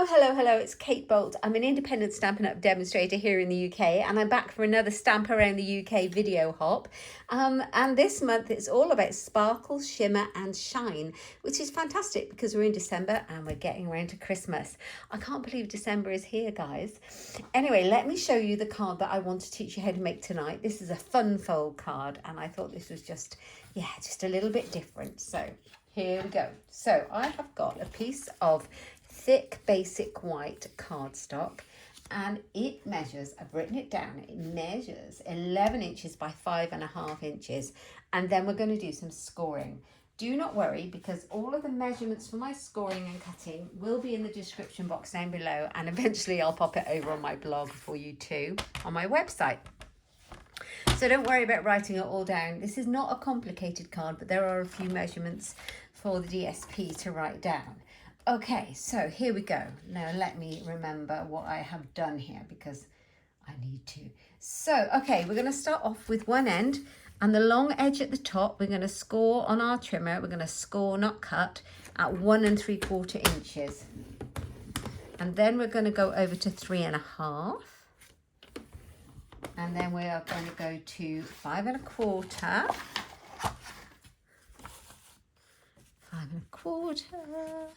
Hello, it's Kate Bolt. I'm an independent Stampin' Up! Demonstrator here in the UK, and I'm back for another Stamp Around the UK video hop. And this month it's all about sparkle, shimmer and shine, which is fantastic because we're in December and we're getting around to Christmas. I can't believe December is here, guys. Anyway, let me show you the card that I want to teach you how to make tonight. This is a fun fold card, and I thought this was just a little bit different. So here we go. So I have got a piece of thick basic white cardstock, and it measures, I've written it down, it measures 11 inches by 5.5 inches, and then we're going to do some scoring. Do not worry, because all of the measurements for my scoring and cutting will be in the description box down below, and eventually I'll pop it over on my blog for you too on my website. So don't worry about writing it all down. This is not a complicated card, but there are a few measurements for the DSP to write down. Okay, so here we go. Now let me remember what I have done here because I need to. So, okay, we're going to start off with one end, and the long edge at the top, we're going to score on our trimmer. We're going to score, not cut, at 1 3/4 inches. And then we're going to go over to 3.5. And then we are going to go to 5.25. 5.25.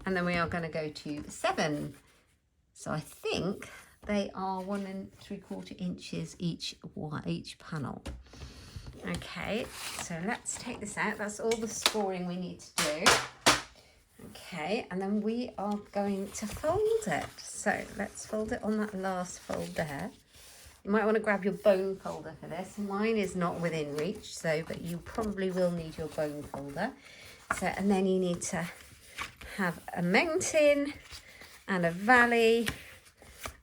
And then we are going to go to 7. So I think they are 1 3/4 inches each panel. Okay, so let's take this out. That's all the scoring we need to do. Okay, and then we are going to fold it. So let's fold it on that last fold there. You might want to grab your bone folder for this. Mine is not within reach, but you probably will need your bone folder. So, and then you need to have a mountain and a valley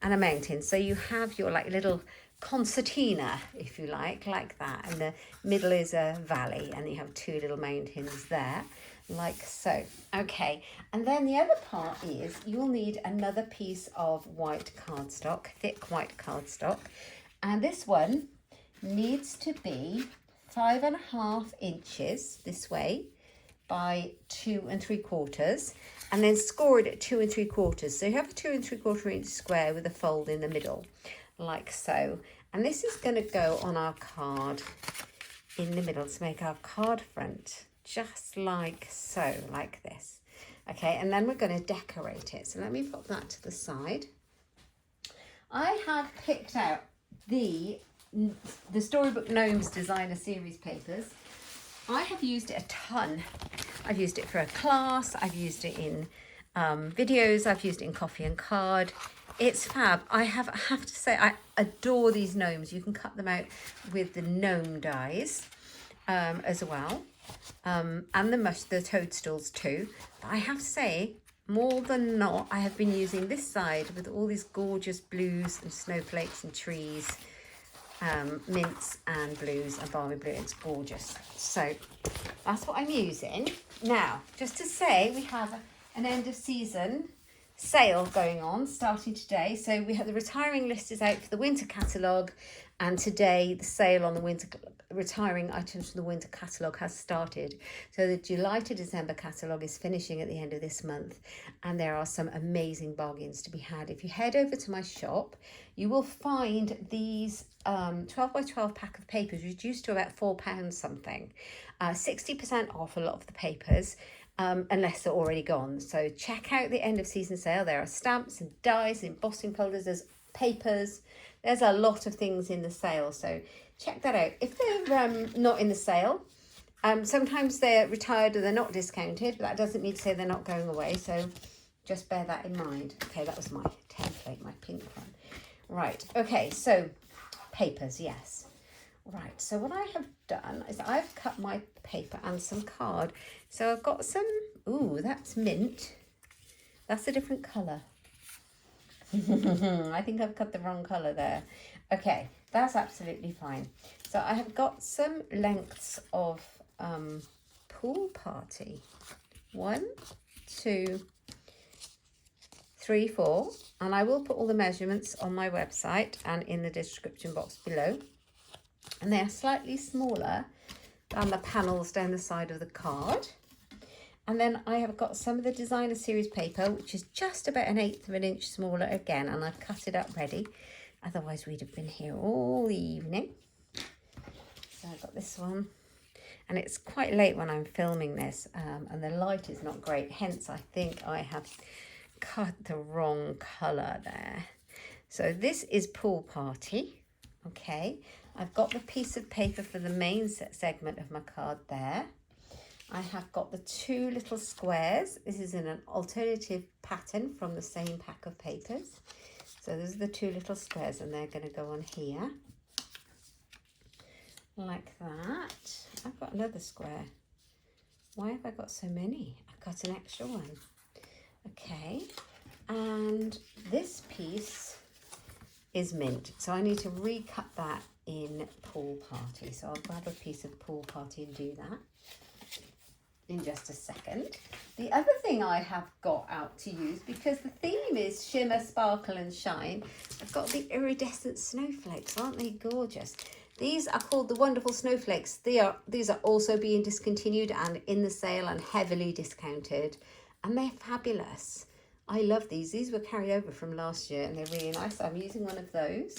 and a mountain. So you have your little concertina, if you like that. And the middle is a valley, and you have 2 little mountains there, like so. Okay, and then the other part is you'll need another piece of white cardstock, thick white cardstock. And this one needs to be 5.5 inches this way by 2 3/4, and then score it at 2 3/4. So you have a 2 3/4 inch square with a fold in the middle, like so. And this is going to go on our card in the middle to make our card front, just like so, like this. Okay, and then we're going to decorate it. So let me put that to the side. I have picked out the Storybook Gnomes Designer Series papers. I have used it a ton. I've used it for a class, I've used it in videos, I've used it in coffee and card. It's fab. I have to say, I adore these gnomes. You can cut them out with the gnome dies as well, and the toadstools too. But I have to say, more than not, I have been using this side with all these gorgeous blues and snowflakes and trees, mints and blues and balmy blue. It's gorgeous. So that's what I'm using. Now, just to say, we have an end of season sale going on starting today. So we have the retiring list is out for the winter catalogue, and today the sale on the winter retiring items from the winter catalogue has started. So the July to December catalogue is finishing at the end of this month, and there are some amazing bargains to be had. If you head over to my shop, you will find these 12 by 12 pack of papers reduced to about £4 something, 60% off a lot of the papers, unless they're already gone. So check out the end of season sale. There are stamps and dies, embossing folders, there's papers, there's a lot of things in the sale, so check that out. If they're not in the sale, sometimes they're retired or they're not discounted, but that doesn't mean to say they're not going away, so just bear that in mind. Okay, that was my template, my pink one. Right, okay, so papers, yes. Right, so what I have done is I've cut my paper and some card. So I've got some, ooh, that's mint. That's a different colour. I think I've cut the wrong colour there. Okay, that's absolutely fine. So I have got some lengths of Pool Party. 1, 2, 3, 4. And I will put all the measurements on my website and in the description box below. And they are slightly smaller than the panels down the side of the card. And then I have got some of the designer series paper, which is just about 1/8 of an inch smaller again, and I've cut it up ready. Otherwise we'd have been here all the evening. So I've got this one, and it's quite late when I'm filming this, and the light is not great. Hence, I think I have cut the wrong colour there. So this is Pool Party. Okay, I've got the piece of paper for the main segment of my card there. I have got the 2 little squares. This is in an alternative pattern from the same pack of papers. So those are the 2 little squares, and they're going to go on here. Like that. I've got another square. Why have I got so many? I've got an extra one. Okay. And this piece is mint. So I need to recut that in Pool Party. So I'll grab a piece of Pool Party and do that in just a second. The other thing I have got out to use, because the theme is shimmer, sparkle and shine, I've got the iridescent snowflakes. Aren't they gorgeous? These are called the Wonderful Snowflakes. These are also being discontinued and in the sale and heavily discounted, and they're fabulous. I love these. These were carried over from last year and they're really nice. I'm using one of those.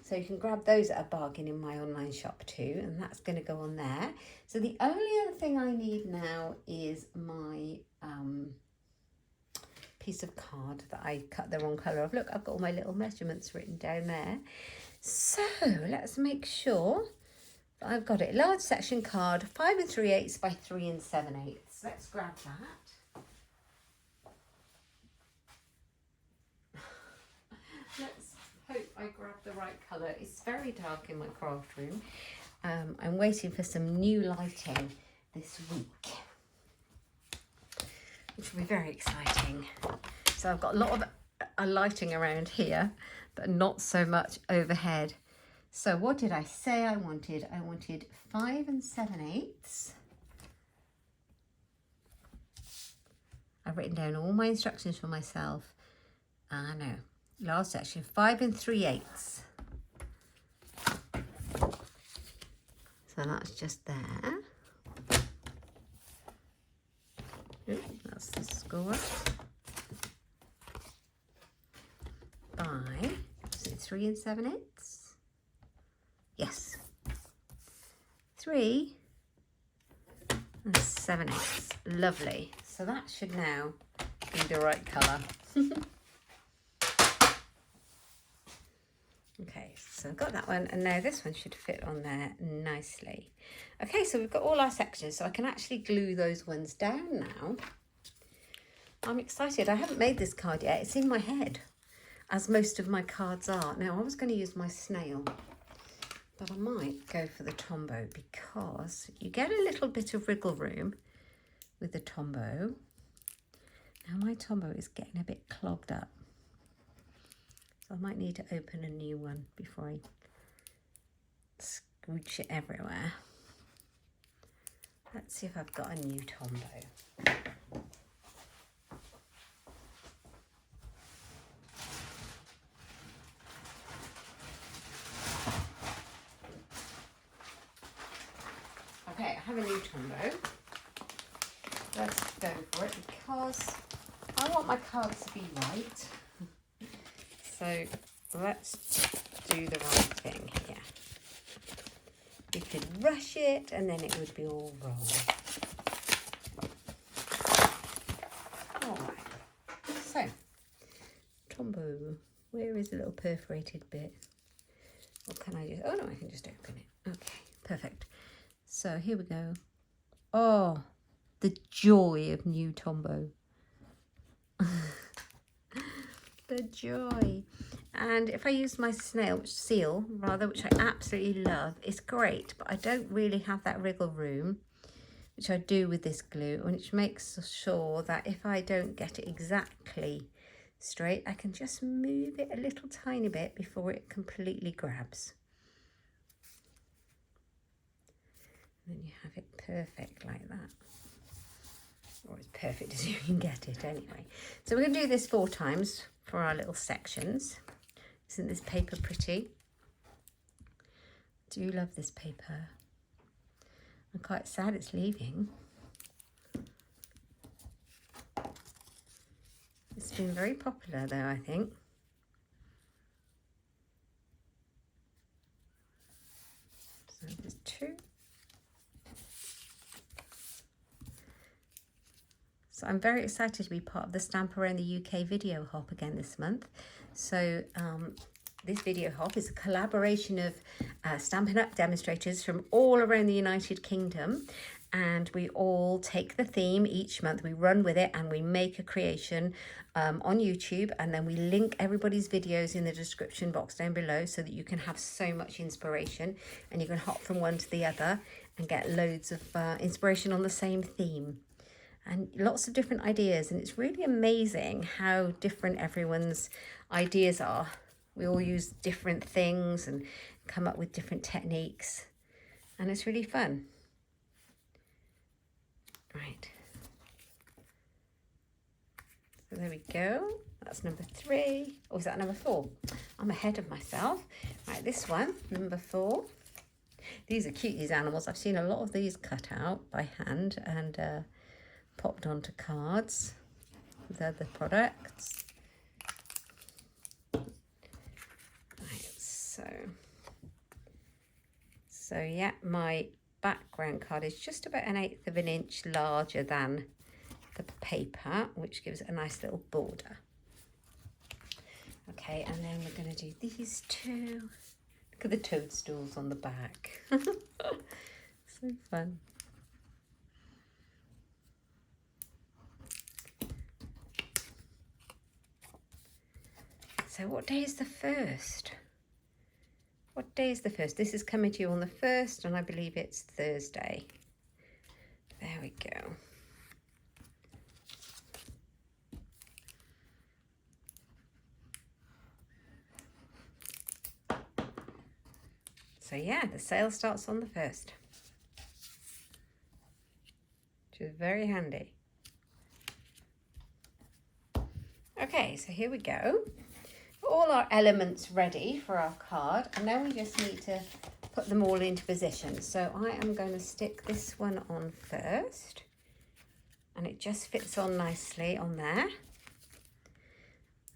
So you can grab those at a bargain in my online shop too, and that's going to go on there. So the only other thing I need now is my piece of card that I cut the wrong colour of. Look, I've got all my little measurements written down there. So let's make sure that I've got it. Large section card, 5 3/8 by 3 7/8. Let's grab that. Let's hope I grab the right colour. It's very dark in my craft room. I'm waiting for some new lighting this week, which will be very exciting. So I've got a lot of lighting around here, but not so much overhead. So what did I say I wanted? I wanted 5 7/8. I've written down all my instructions for myself. I know. Last section, 5 3/8. So that's just there. Ooh, that's the score. By, is it 3 7/8? Yes. 3 7/8. Lovely. So that should now be the right colour. Okay, so I've got that one, and now this one should fit on there nicely. Okay, so we've got all our sections, so I can actually glue those ones down now. I'm excited. I haven't made this card yet. It's in my head, as most of my cards are. Now, I was going to use my snail, but I might go for the Tombow, because you get a little bit of wriggle room with the Tombow. Now, my Tombow is getting a bit clogged up. So I might need to open a new one before I scooch it everywhere. Let's see if I've got a new Tombow. Okay, I have a new Tombow. Let's go for it, because I want my cards to be right. So let's do the right thing here. We could rush it and then it would be all wrong. Alright, so Tombow, where is the little perforated bit? Or can I just, oh no, I can just open it. Okay, perfect. So here we go. Oh, the joy of new Tombow. The joy. And if I use my seal, which I absolutely love, it's great, but I don't really have that wriggle room, which I do with this glue, which makes sure that if I don't get it exactly straight, I can just move it a little tiny bit before it completely grabs. And then you have it perfect like that. Or as perfect as you can get it anyway. So we're going to do this 4 times for our little sections. Isn't this paper pretty? I do love this paper. I'm quite sad it's leaving. been very popular though, I think. So there's 2. So I'm very excited to be part of the Stamp Around the UK video hop again this month. So this video hop is a collaboration of Stampin' Up demonstrators from all around the United Kingdom. And we all take the theme each month, we run with it, and we make a creation on YouTube, and then we link everybody's videos in the description box down below so that you can have so much inspiration, and you can hop from one to the other and get loads of inspiration on the same theme. And lots of different ideas, and it's really amazing how different everyone's ideas are. We all use different things and come up with different techniques, and it's really fun. Right, so there we go. That's number 3. Or is that number 4? I'm ahead of myself. Right, this one, number 4. These are cute, these animals. I've seen a lot of these cut out by hand and popped onto cards with other products. Right, so yeah, my background card is just about 1/8 of an inch larger than the paper, which gives it a nice little border. Okay, and then we're going to do these 2. Look at the toadstools on the back. So fun. So what day is the 1st? What day is the 1st? This is coming to you on the 1st, and I believe it's Thursday. There we go. So yeah, the sale starts on the 1st, which is very handy. Okay, so here we go. All our elements ready for our card, and then we just need to put them all into position. So I am going to stick this one on first, and it just fits on nicely on there.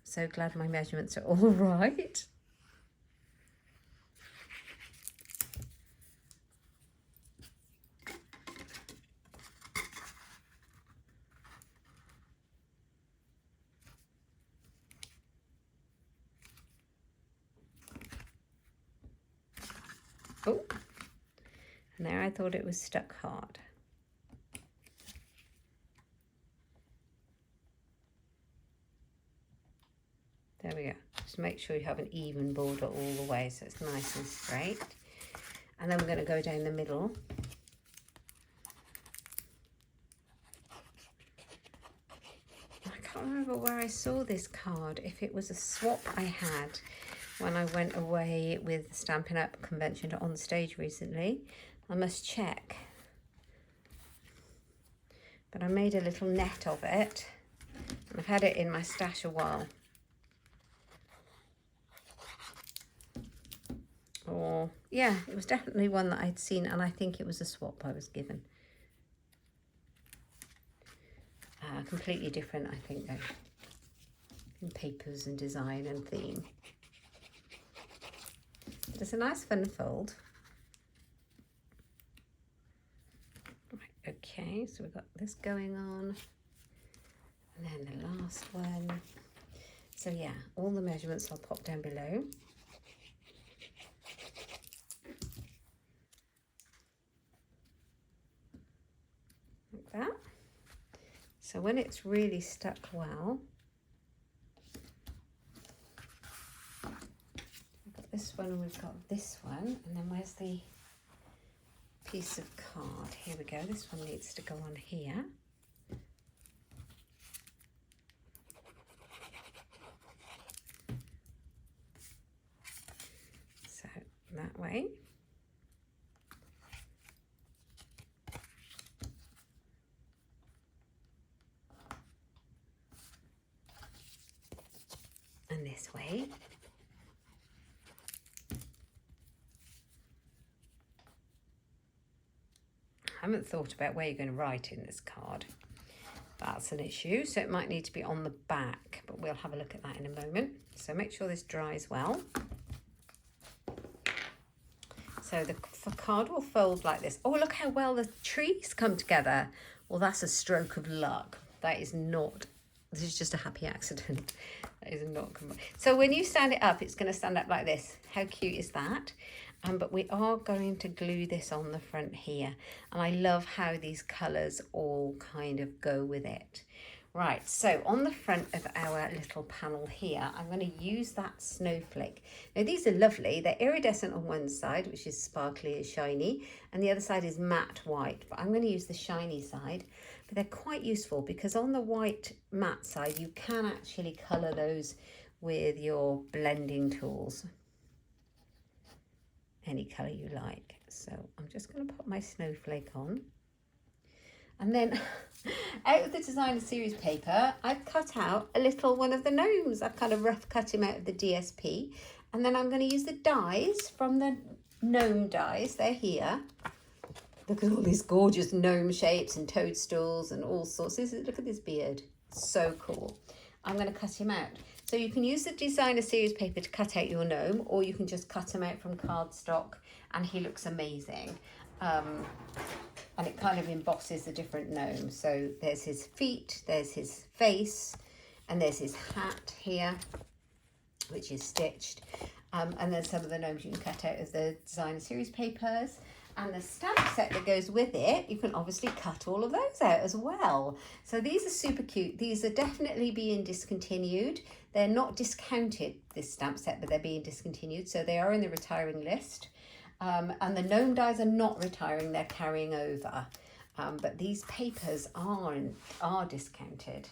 So glad my measurements are all right. Oh, and there I thought it was stuck hard. There we go. Just make sure you have an even border all the way so it's nice and straight. And then we're going to go down the middle. I can't remember where I saw this card, if it was a swap I had when I went away with the Stampin' Up convention on stage recently. I must check. But I made a little net of it. I've had it in my stash a while. Or, yeah, it was definitely one that I'd seen, and I think it was a swap I was given. Completely different, I think, though, in papers and design and theme. But it's a nice fun fold. Right, okay, so we've got this going on. And then the last one. So yeah, all the measurements I'll pop down below. Like that. So when it's really stuck well, we've got this one and we've got this one, and then where's the piece of card? Here we go, this one needs to go on here. So that way. And this way. I haven't thought about where you're going to write in this card. That's an issue, so it might need to be on the back, but we'll have a look at that in a moment. So make sure this dries well. So the card will fold like this. Oh, look how well the trees come together. Well, that's a stroke of luck. That is not, this is just a happy accident. That is not, so when you stand it up, it's going to stand up like this. How cute is that? But we are going to glue this on the front here. And I love how these colours all kind of go with it. Right, so on the front of our little panel here, I'm going to use that snowflake. Now these are lovely. They're iridescent on one side, which is sparkly and shiny, and the other side is matte white. But I'm going to use the shiny side. But they're quite useful because on the white matte side, you can actually colour those with your blending tools. Any colour you like. So I'm just going to put my snowflake on. And then out of the designer series paper, I've cut out a little one of the gnomes. I've kind of rough cut him out of the DSP. And then I'm going to use the dies from the gnome dies. They're here. Look at all these gorgeous gnome shapes and toadstools and all sorts. Look at this beard. So cool. I'm going to cut him out. So you can use the designer series paper to cut out your gnome, or you can just cut him out from cardstock and he looks amazing. And it kind of embosses the different gnomes. So there's his feet, there's his face, and there's his hat here, which is stitched. And then some of the gnomes you can cut out of the designer series papers. And the stamp set that goes with it, you can obviously cut all of those out as well. So these are super cute. These are definitely being discontinued. They're not discounted, this stamp set, but they're being discontinued. So they are in the retiring list. And the gnome dies are not retiring, they're carrying over. But these papers are discounted.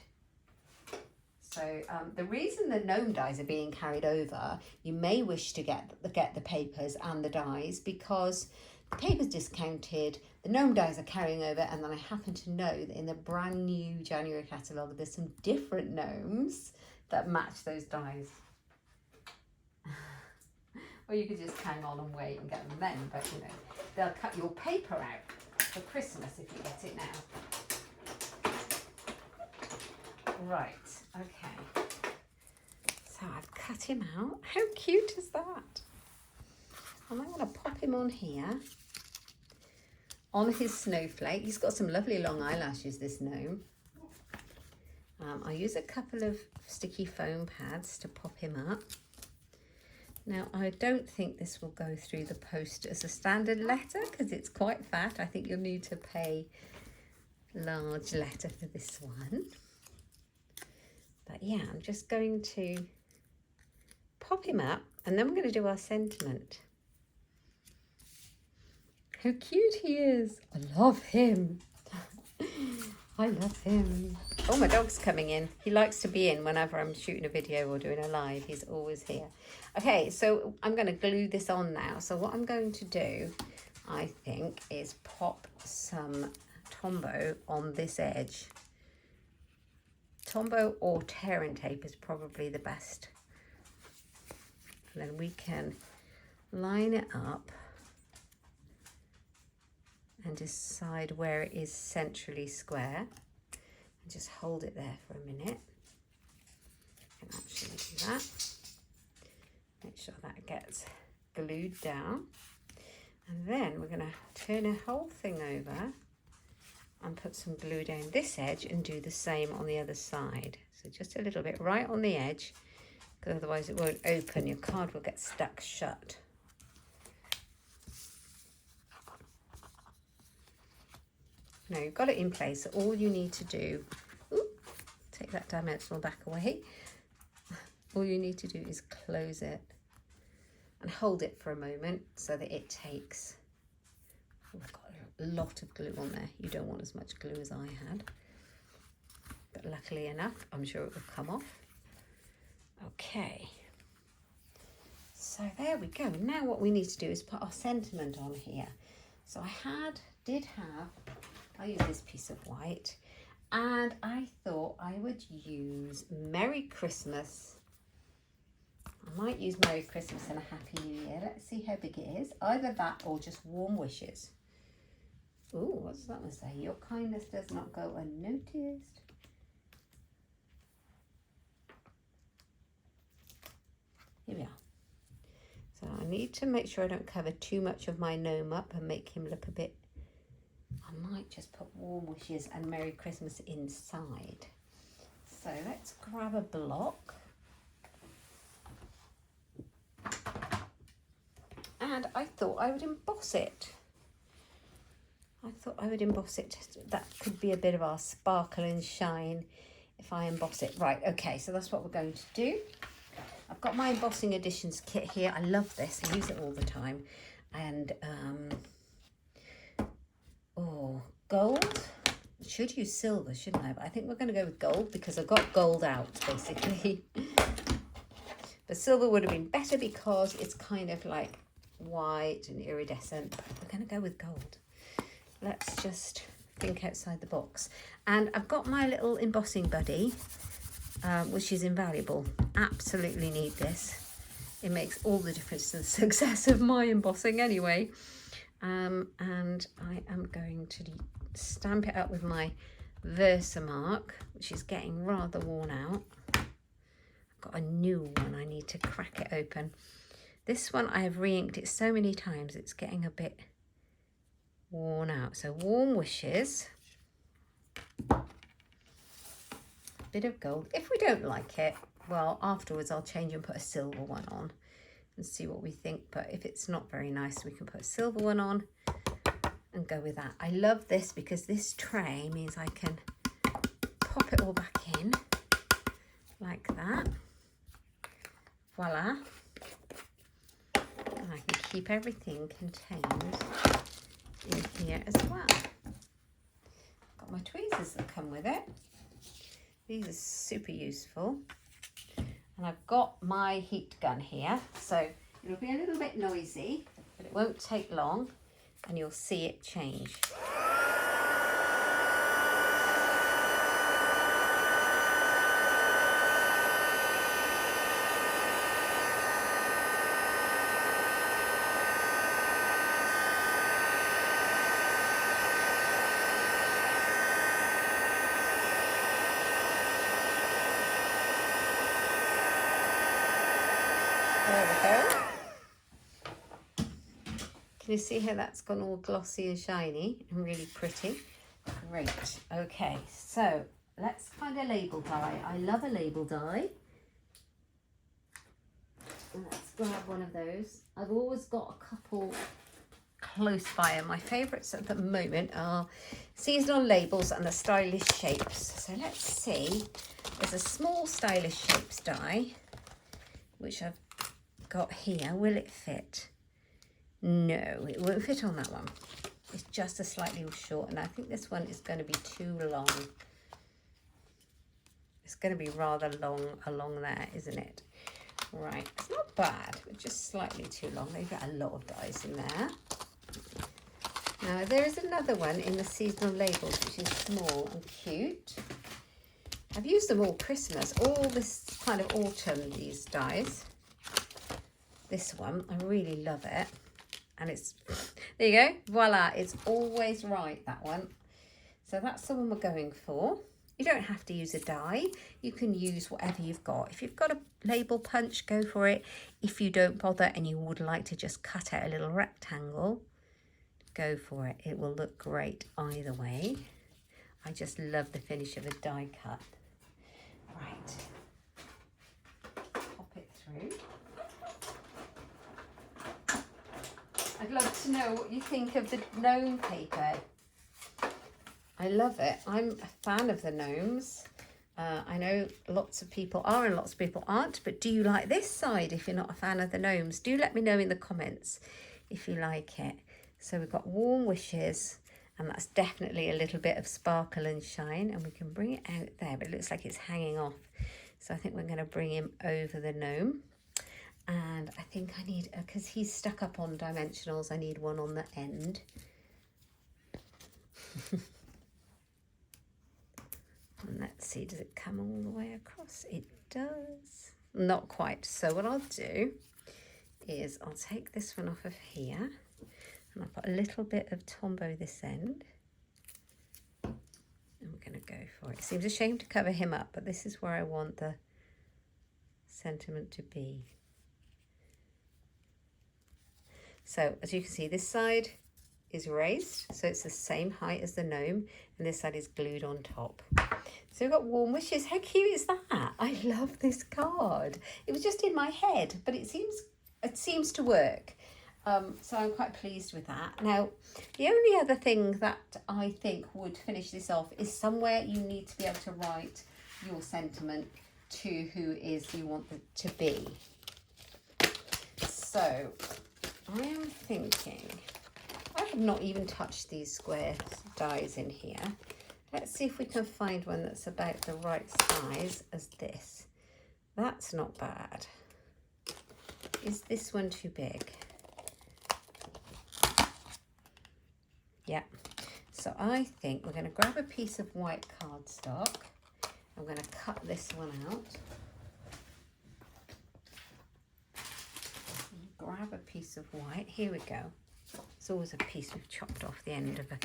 So the reason the gnome dies are being carried over, you may wish to get the papers and the dies because the paper's discounted, the gnome dies are carrying over, and then I happen to know that in the brand new January catalogue, there's some different gnomes that match those dies. Or you could just hang on and wait and get them then, but you know, they'll cut your paper out for Christmas if you get it now. Right, okay. So I've cut him out. How cute is that? And I'm going to pop him on here, on his snowflake. He's got some lovely long eyelashes, this gnome. I use a couple of sticky foam pads to pop him up. Now, I don't think this will go through the post as a standard letter because it's quite fat. I think you'll need to pay large letter for this one. But yeah, I'm just going to pop him up and then we're going to do our sentiment. How cute he is. I love him. I love him. Oh, my dog's coming in. He likes to be in whenever I'm shooting a video or doing a live. He's always here. Okay, so I'm going to glue this on now. So what I'm going to do, I think, is pop some Tombow on this edge. Tombow or tearing tape is probably the best. And then we can line it up and decide where it is centrally square. And just hold it there for a minute. I can actually do that. Make sure that gets glued down. And then we're going to turn the whole thing over and put some glue down this edge and do the same on the other side. So just a little bit right on the edge, because otherwise it won't open. Your card will get stuck shut. Now you've got it in place, so all you need to do, take that dimensional back away, all you need to do is close it and hold it for a moment so that it takes, I've got a lot of glue on there. You don't want as much glue as I had, but luckily enough, I'm sure it will come off. Okay, so there we go. Now what we need to do is put our sentiment on here. So I use this piece of white, and I thought I would use Merry Christmas. I might use Merry Christmas and a Happy New Year. Let's see how big it is. Either that or just warm wishes. Ooh, what's that one say? Your kindness does not go unnoticed. Here we are. So I need to make sure I don't cover too much of my gnome up and make him look a bit, I might just put warm wishes and Merry Christmas inside. So let's grab a block. And I thought I would emboss it. That could be a bit of our sparkle and shine if I emboss it. Right, okay, so that's what we're going to do. I've got my embossing additions kit here. I love this, I use it all the time. And, gold. I should use silver, shouldn't I? But I think we're going to go with gold because I got gold out, basically. But silver would have been better because it's kind of like white and iridescent. But we're going to go with gold. Let's just think outside the box. And I've got my little embossing buddy, which is invaluable. Absolutely need this. It makes all the difference to the success of my embossing anyway. And I am going to stamp it up with my Versamark, which is getting rather worn out. I've got a new one. I need to crack it open. This one I have re-inked it so many times it's getting a bit worn out. So warm wishes, a bit of gold. If we don't like it, well, afterwards I'll change and put a silver one on and see what we think. But if it's not very nice, we can put a silver one on and go with that. I love this because this tray means I can pop it all back in like that. Voila. And I can keep everything contained in here as well. Got my tweezers that come with it. These are super useful. And I've got my heat gun here, so it'll be a little bit noisy, but it won't take long and you'll see it change. There we go. Can you see how that's gone all glossy and shiny and really pretty? Great. Okay, so let's find a label die. I love a label die. Let's grab one of those. I've always got a couple close by, and my favourites at the moment are seasonal labels and the stylish shapes. So let's see. There's a small stylish shapes die, which I've got here. Will it fit? No, it won't fit on that one. It's just a slightly short, and I think this one is going to be too long. It's going to be rather long along there, isn't it? Right, it's not bad, but just slightly too long. They've got a lot of dies in there. Now there is another one in the seasonal labels, which is small and cute. I've used them all Christmas, all this kind of autumn, these dies. This one, I really love it. And it's, there you go, voila, it's always right, that one. So that's the one we're going for. You don't have to use a die. You can use whatever you've got. If you've got a label punch, go for it. If you don't bother and you would like to just cut out a little rectangle, go for it. It will look great either way. I just love the finish of a die cut. Right, pop it through. I'd love to know what you think of the gnome paper. I love it. I'm a fan of the gnomes. I know lots of people are and lots of people aren't, but do you like this side if you're not a fan of the gnomes? Do let me know in the comments if you like it. So we've got warm wishes, and that's definitely a little bit of sparkle and shine, and we can bring it out there, but it looks like it's hanging off. So I think we're going to bring him over the gnome. And I think I need, because he's stuck up on dimensionals, I need one on the end. And let's see, does it come all the way across? It does. Not quite. So what I'll do is I'll take this one off of here, and I'll put a little bit of Tombow this end. And we're going to go for it. It seems a shame to cover him up, but this is where I want the sentiment to be. So as you can see, this side is raised, so it's the same height as the gnome, and this side is glued on top. So we've got warm wishes. How cute is that? I love this card. It was just in my head, but it seems to work. So I'm quite pleased with that. Now, the only other thing that I think would finish this off is somewhere you need to be able to write your sentiment to who is you want it to be. So I am thinking, I have not even touched these square dies in here. Let's see if we can find one that's about the right size as this. That's not bad. Is this one too big? Yeah. So I think we're going to grab a piece of white cardstock. I'm going to cut this one out. Grab a piece of white. Here we go. It's always a piece we've chopped off the end of a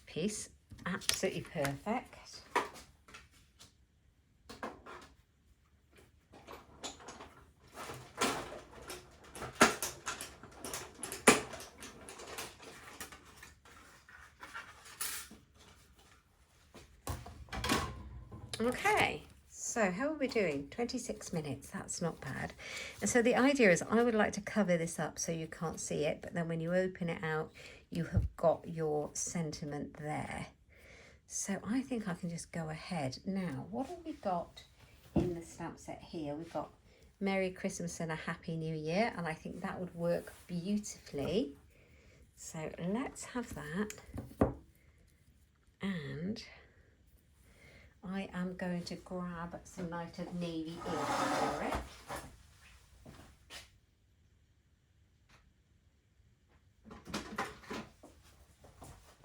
piece. Absolutely perfect. Okay, so how are we doing? 26 minutes, that's not bad. And so the idea is I would like to cover this up so you can't see it, but then when you open it out, you have got your sentiment there. So I think I can just go ahead. Now, what have we got in the stamp set here? We've got Merry Christmas and a Happy New Year, and I think that would work beautifully. So let's have that. And I am going to grab some Night of Navy ink for it.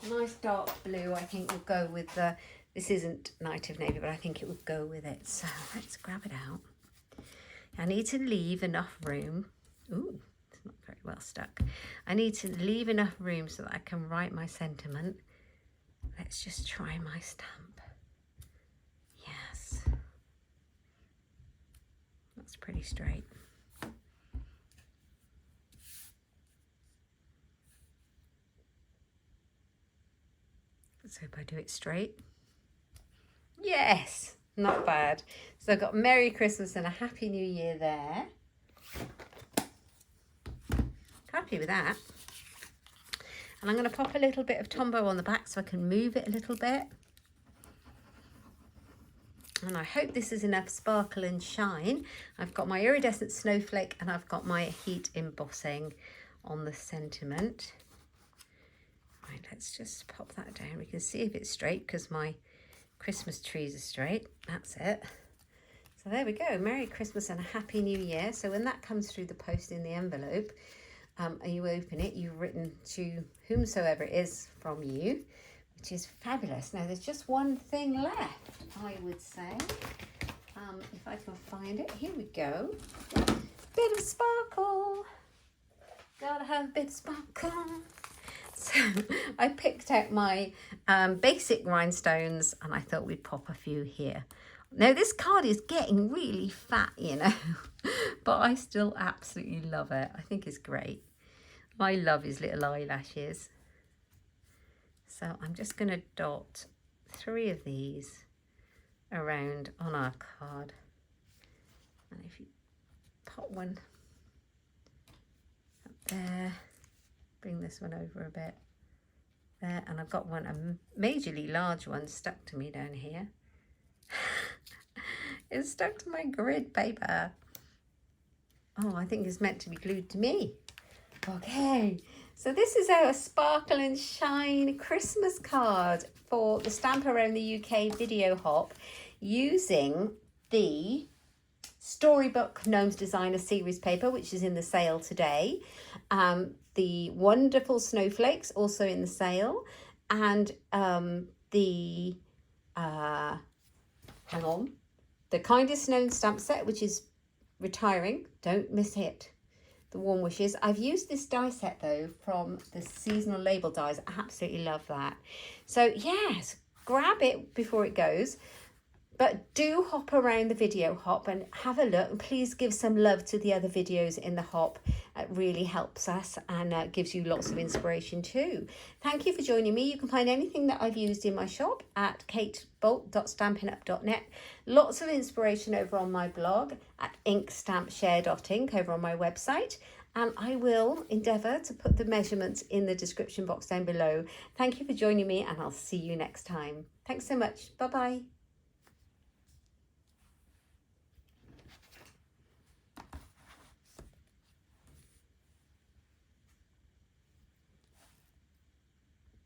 Nice dark blue, I think will go with the, this isn't Night of Navy, but I think it would go with it. So let's grab it out. I need to leave enough room. Ooh, it's not very well stuck. I need to leave enough room so that I can write my sentiment. Let's just try my stamp. Yes. That's pretty straight. Let's hope I do it straight. Yes, not bad. So I've got Merry Christmas and a Happy New Year there. Happy with that. And I'm going to pop a little bit of Tombow on the back so I can move it a little bit. And I hope this is enough sparkle and shine. I've got my iridescent snowflake and I've got my heat embossing on the sentiment. Right, let's just pop that down. We can see if it's straight because my Christmas trees are straight. That's it. So there we go. Merry Christmas and a Happy New Year. So when that comes through the post in the envelope, and you open it, you've written to whomsoever it is from you, which is fabulous. Now there's just one thing left, I would say. If I can find it, here we go. Bit of sparkle. Gotta have a bit of sparkle. So I picked out my basic rhinestones and I thought we'd pop a few here. Now this card is getting really fat, you know, but I still absolutely love it. I think it's great. I love his little eyelashes. So I'm just going to dot 3 of these around on our card. And if you pop one up there, bring this one over a bit there, and I've got one, a majorly large one stuck to me down here. It's stuck to my grid paper. Oh, I think it's meant to be glued to me. Okay, so this is our Sparkle and Shine Christmas card for the Stamp Around the UK video hop using the Storybook Gnomes Designer Series paper, which is in the sale today. The wonderful snowflakes also in the sale, and the Kindest Known stamp set, which is retiring. Don't miss it. The Warm Wishes. I've used this die set though from the seasonal label dies. I absolutely love that. So yes, grab it before it goes. But do hop around the video hop and have a look, and please give some love to the other videos in the hop. It really helps us and gives you lots of inspiration too. Thank you for joining me. You can find anything that I've used in my shop at katebolt.stampinup.net. Lots of inspiration over on my blog at inkstampshare.ink over on my website. And I will endeavour to put the measurements in the description box down below. Thank you for joining me, and I'll see you next time. Thanks so much. Bye-bye.